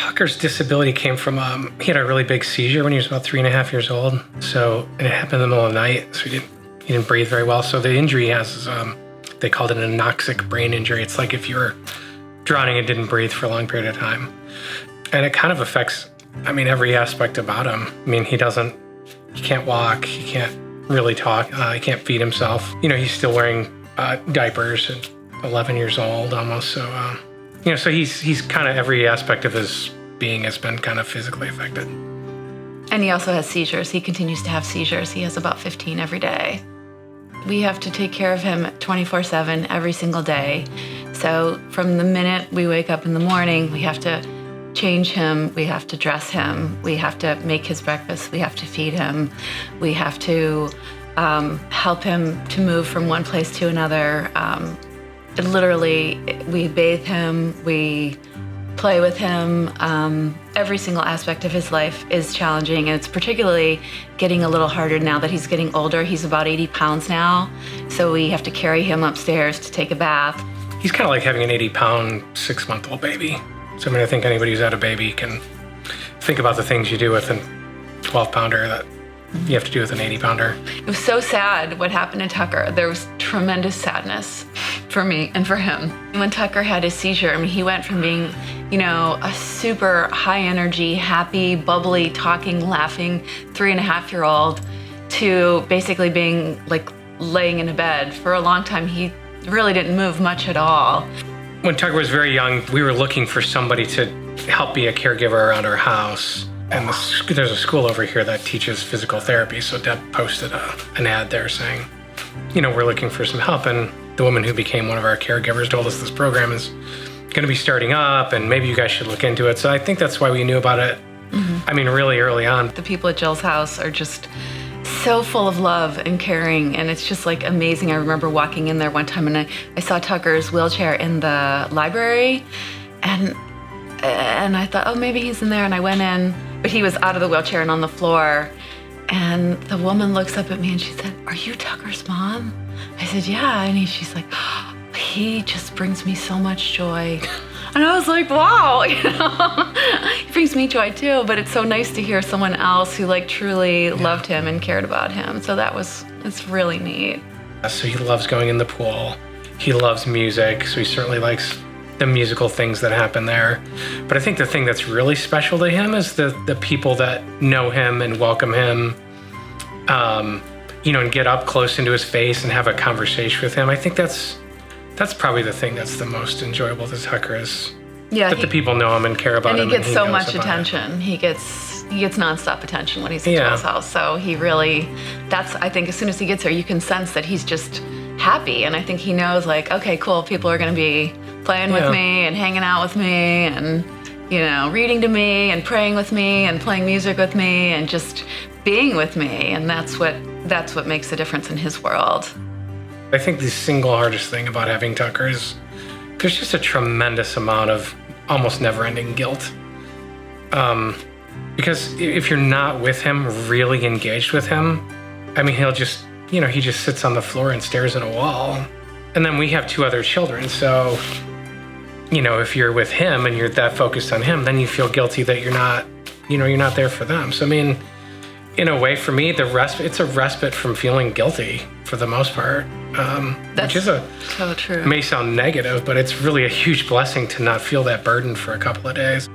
Tucker's disability came from, he had a really big seizure when he was about 3.5 years old. So, and it happened in the middle of the night. So he didn't breathe very well. So the injury he has is, they called it an anoxic brain injury. It's like if you were drowning and didn't breathe for a long period of time. And it kind of affects, every aspect about him. He can't walk. He can't really talk. He can't feed himself. He's still wearing diapers at 11 years old almost. So, so he's kind of every aspect of his being has been kind of physically affected. And he also has seizures. He continues to have seizures. He has about 15 every day. We have to take care of him 24/7 every single day. So from the minute we wake up in the morning, we have to change him, we have to dress him, we have to make his breakfast, we have to feed him, we have to help him to move from one place to another. Literally, we bathe him, we play with him. Every single aspect of his life is challenging, and it's particularly getting a little harder now that he's getting older. He's about 80 pounds now, so we have to carry him upstairs to take a bath. He's kind of like having an 80-pound, 6-month-old baby. So, I think anybody who's had a baby can think about the things you do with a 12-pounder that you have to do with an 80-pounder. It was so sad what happened to Tucker. There was tremendous sadness for me and for him. When Tucker had his seizure, he went from being, a super high-energy, happy, bubbly, talking, laughing 3.5-year-old to basically being like laying in a bed. For a long time, he really didn't move much at all. When Tucker was very young, we were looking for somebody to help be a caregiver around our house. And there's a school over here that teaches physical therapy. So Deb posted an ad there saying, we're looking for some help. And the woman who became one of our caregivers told us this program is going to be starting up and maybe you guys should look into it. So I think that's why we knew about it. Really early on. The people at Jill's house are just so full of love and caring, and it's just like amazing. I remember walking in there one time and I saw Tucker's wheelchair in the library, and I thought, oh, maybe he's in there, and I went in, but he was out of the wheelchair and on the floor, and the woman looks up at me and she said, "Are you Tucker's mom?" I said, "Yeah," and she's like, oh, "He just brings me so much joy." And I was like, wow, he brings me joy too, but it's so nice to hear someone else who truly loved him and cared about him. So it's really neat. So he loves going in the pool. He loves music, so he certainly likes the musical things that happen there. But I think the thing that's really special to him is the people that know him and welcome him, and get up close into his face and have a conversation with him. I think that's probably the thing that's the most enjoyable to Tucker is that the people know him and care about him. And he gets so much attention. He gets nonstop attention when he's at Jill's house. So he really, I think as soon as he gets there, you can sense that he's just happy. And I think he knows okay, cool, people are going to be playing with me and hanging out with me and, reading to me and praying with me and playing music with me and just being with me. And that's what makes a difference in his world. I think the single hardest thing about having Tucker is there's just a tremendous amount of almost never-ending guilt. Because if you're not with him, really engaged with him, he'll just, he just sits on the floor and stares at a wall. And then we have 2 other children, so, if you're with him and you're that focused on him, then you feel guilty that you're not there for them. So, in a way, for me, it's a respite from feeling guilty for the most part. Which is so true. May sound negative, but it's really a huge blessing to not feel that burden for a couple of days.